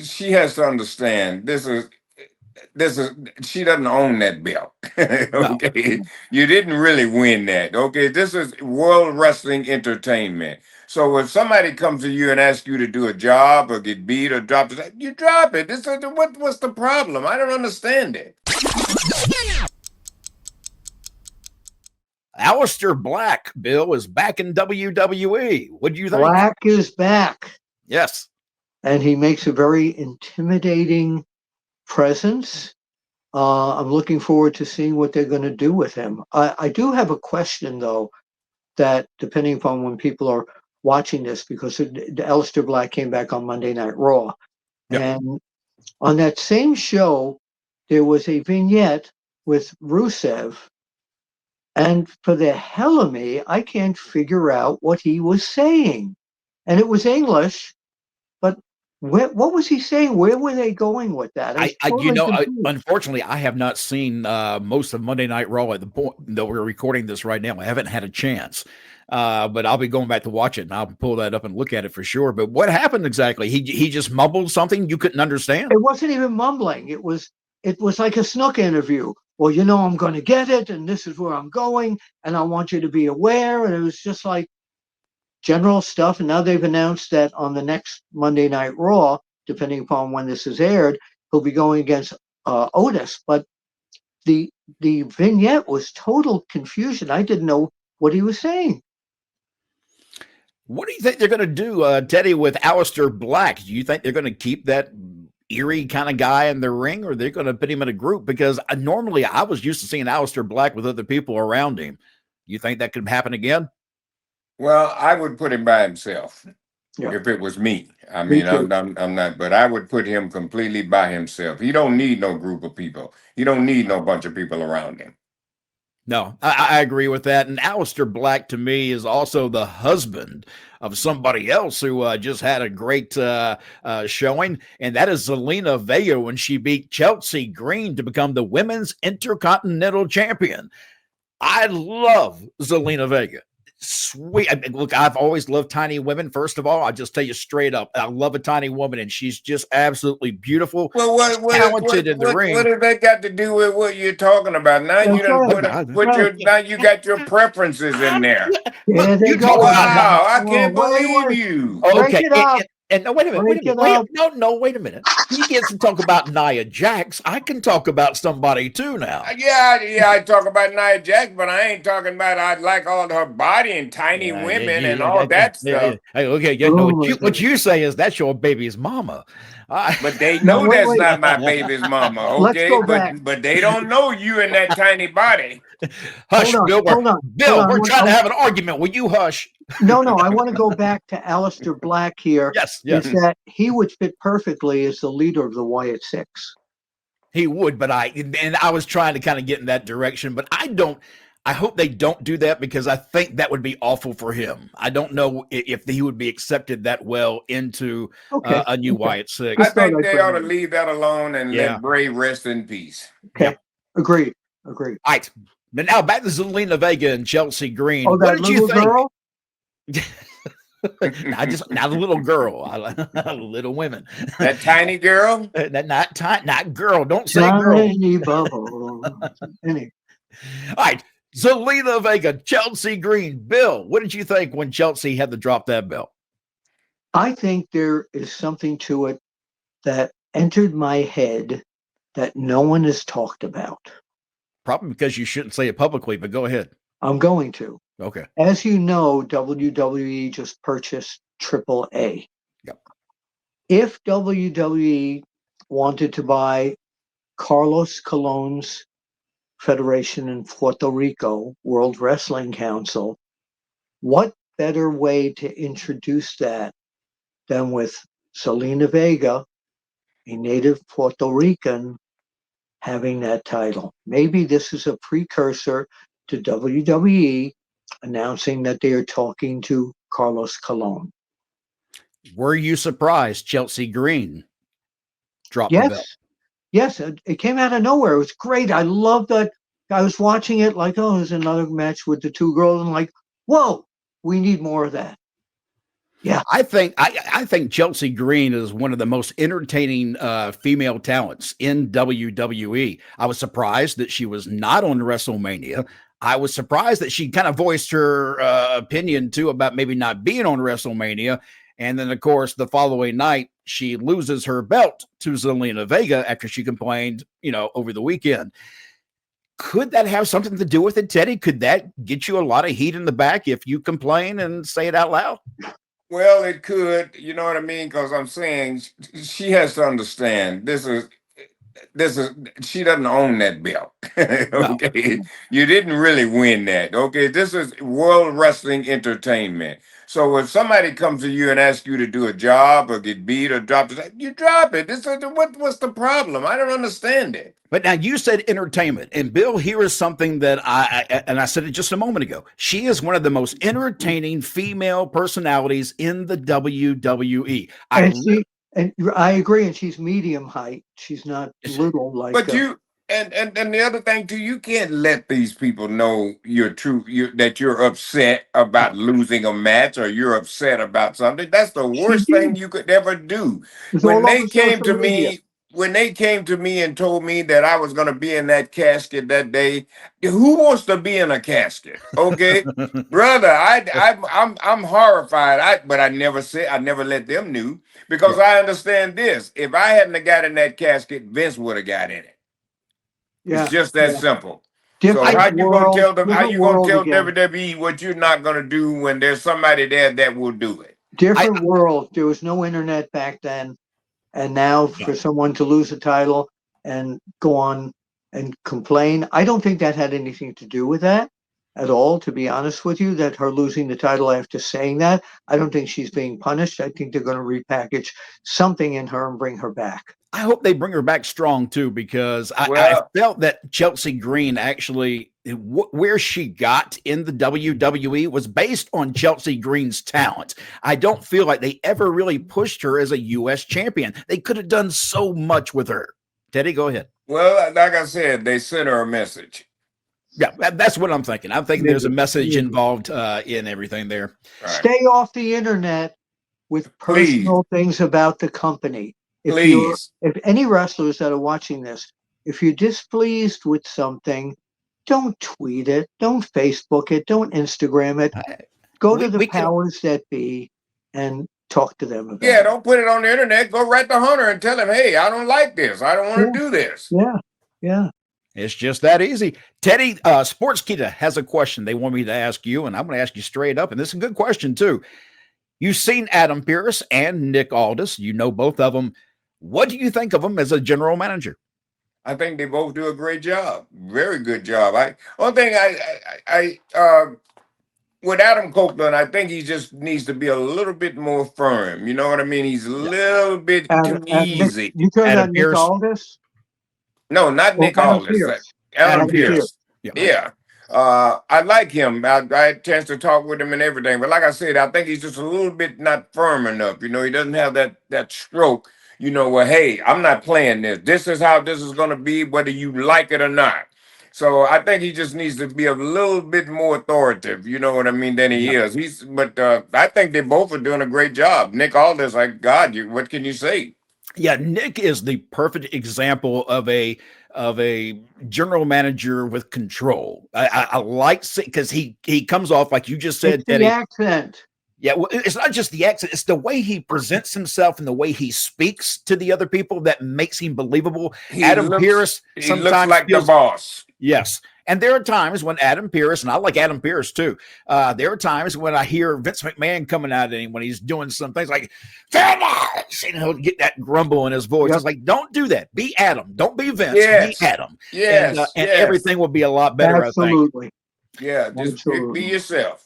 she has to understand this is she doesn't own that belt. No. Okay, you didn't really win that. Okay, this is World Wrestling Entertainment. So if somebody comes to you and asks you to do a job or get beat or drop it, you drop it. This is what's the problem? I don't understand it. Aleister Black, Bill, is back in WWE. What do you think? Black is back. Yes. And he makes a very intimidating presence. I'm looking forward to seeing what they're going to do with him. I do have a question, though, that depending upon when people are watching this, because Aleister Black came back on Monday Night Raw. Yep. And on that same show, there was a vignette with Rusev. And for the hell of me, I can't figure out what he was saying. And it was English, but what was he saying? Where were they going with that? Unfortunately, I have not seen most of Monday Night Raw at the point that we're recording this right now. I haven't had a chance, but I'll be going back to watch it, and I'll pull that up and look at it for sure. But what happened exactly? He just mumbled something you couldn't understand? It wasn't even mumbling. It was like a Snook interview. Well, I'm going to get it, and this is where I'm going, and I want you to be aware. And it was just like general stuff. And now they've announced that on the next Monday Night Raw, depending upon when this is aired, he'll be going against Otis. But the vignette was total confusion. I didn't know what he was saying. What do you think they're going to do, Teddy, with Aleister Black? Do you think they're going to keep that eerie kind of guy in the ring, or they're going to put him in a group? Because normally I was used to seeing Aleister Black with other people around him. You think that could happen again? Well, I would put him by himself. Yeah. If it was me. I mean, I'm not, but I would put him completely by himself. He don't need no group of people. He don't need no bunch of people around him. No, I agree with that. And Aleister Black, to me, is also the husband of somebody else who just had a great showing, and that is Zelina Vega when she beat Chelsea Green to become the Women's Intercontinental Champion. I love Zelina Vega. Sweet. I mean, look, I've always loved tiny women. First of all, I'll just tell you straight up, I love a tiny woman, and she's just absolutely beautiful. Well, talented in the ring. What has that got to do with what you're talking about? Now you done now you got your preferences in there. Yeah, You go. talk about Wow, I can't believe you. Okay. And no, wait a minute. Wait a minute. He gets to talk about Nia Jax. I can talk about somebody too now. Yeah, I talk about Nia Jax, but I ain't talking about I like all her body and tiny women and all that stuff. Hey, okay, what you say is that's your baby's mama. But they know that's not my baby's mama, okay? But they don't know you in that tiny body. Hush, Bill. Hold on. We're trying to have an argument. Will you hush? No, I want to go back to Aleister Black here. Yes. Is that he would fit perfectly as the leader of the Wyatt Six. He would, but I was trying to kind of get in that direction, but I hope they don't do that because I think that would be awful for him. I don't know if he would be accepted that well into a new Wyatt Six. I think they ought to leave that alone and let Bray rest in peace. Okay. Yeah. Agreed. All right. But now back to Zelina Vega and Chelsea Green. Oh, that what did you think? Girl? not a little girl, little women. That tiny girl? Not girl. Don't say girl. Tiny bubble. All right. Zelina Vega, Chelsea Green. Bill, what did you think when Chelsea had to drop that belt? I think there is something to it that entered my head that no one has talked about. Probably because you shouldn't say it publicly, but go ahead. I'm going to. Okay. As you know, WWE just purchased AAA. Yep. If WWE wanted to buy Carlos Colon's Federation in Puerto Rico, World Wrestling Council, what better way to introduce that than with Zelina Vega, a native Puerto Rican, having that title? Maybe this is a precursor to WWE announcing that they are talking to Carlos Colon. Were you surprised Chelsea Green dropped the belt? Yes, it came out of nowhere. It was great. I loved that. I was watching it like, oh, there's another match with the two girls. And like, whoa, we need more of that. Yeah. I think Chelsea Green is one of the most entertaining female talents in WWE. I was surprised that she was not on WrestleMania. I was surprised that she kind of voiced her opinion too about maybe not being on WrestleMania. And then, of course, the following night, she loses her belt to Zelina Vega after she complained, over the weekend. Could that have something to do with it, Teddy? Could that get you a lot of heat in the back if you complain and say it out loud? Well, it could, you know what I mean? Because I'm saying she has to understand this is she doesn't own that belt. No. Okay. You didn't really win that. Okay. This is World Wrestling Entertainment. So if somebody comes to you and asks you to do a job or get beat or drop it, you drop it. What's the problem? I don't understand it. But now you said entertainment, and Bill, here is something that I said it just a moment ago. She is one of the most entertaining female personalities in the WWE. And I agree, and she's medium height. She's not little like. But and the other thing too, you can't let these people know that you're upset about losing a match or you're upset about something. That's the worst thing you could ever do. When they came to me and told me that I was going to be in that casket that day, who wants to be in a casket? Okay, brother, I'm horrified. But I never let them know because I understand this. If I hadn't have got in that casket, Vince would have got in it. It's just that simple. So how you gonna tell WWE what you're not gonna do when there's somebody there that will do it? Different world. There was no internet back then. And now for someone to lose a title and go on and complain, I don't think that had anything to do with that at all, to be honest with you, that her losing the title after saying that. I don't think she's being punished. I think they're going to repackage something in her and bring her back. I hope they bring her back strong too, because I felt that Chelsea Green actually, where she got in the WWE was based on Chelsea Green's talent. I don't feel like they ever really pushed her as a U.S. champion. They could have done so much with her. Teddy, go ahead. Well, like I said, they sent her a message. Yeah, that's what I'm thinking. I'm thinking there's a message involved in everything there. Right. Stay off the internet with personal things about the company. If any wrestlers that are watching this, if you're displeased with something, don't tweet it, don't Facebook it, don't Instagram it. Go to the powers that be and talk to them about it. Yeah, don't put it on the internet. Go right to Hunter and tell him, hey, I don't like this. I don't want to do this. Yeah. It's just that easy. Teddy, Sportskeeda has a question they want me to ask you, and I'm going to ask you straight up, and this is a good question too. You've seen Adam Pearce and Nick Aldis. You know both of them. What do you think of them as a general manager? I think they both do a great job. Very good job. One thing with Adam Copeland, I think he just needs to be a little bit more firm. You know what I mean? He's a little bit too easy. You talking about Nick Aldis? No, not Nick Aldis. Adam Pearce. Yeah. I like him. I had a chance to talk with him and everything. But like I said, I think he's just a little bit not firm enough. He doesn't have that stroke. Well, hey, I'm not playing this. This is how this is going to be, whether you like it or not. So I think he just needs to be a little bit more authoritative, you know what I mean, than he is. But I think they both are doing a great job. Nick Aldis, like, God, what can you say? Yeah, Nick is the perfect example of a general manager with control. I like because he comes off like you just said, Teddy. The accent. Yeah, well, it's not just the accent; it's the way he presents himself and the way he speaks to the other people that makes him believable. Adam Pearce sometimes looks like the boss. Yes. And there are times when Adam Pearce, and I like Adam Pearce too, there are times when I hear Vince McMahon coming out at him when he's doing some things like, he'll get that grumble in his voice. It's like, don't do that. Be Adam. Don't be Vince. Be Adam. Yes. And everything will be a lot better, Absolutely. I think. Yeah, just be yourself.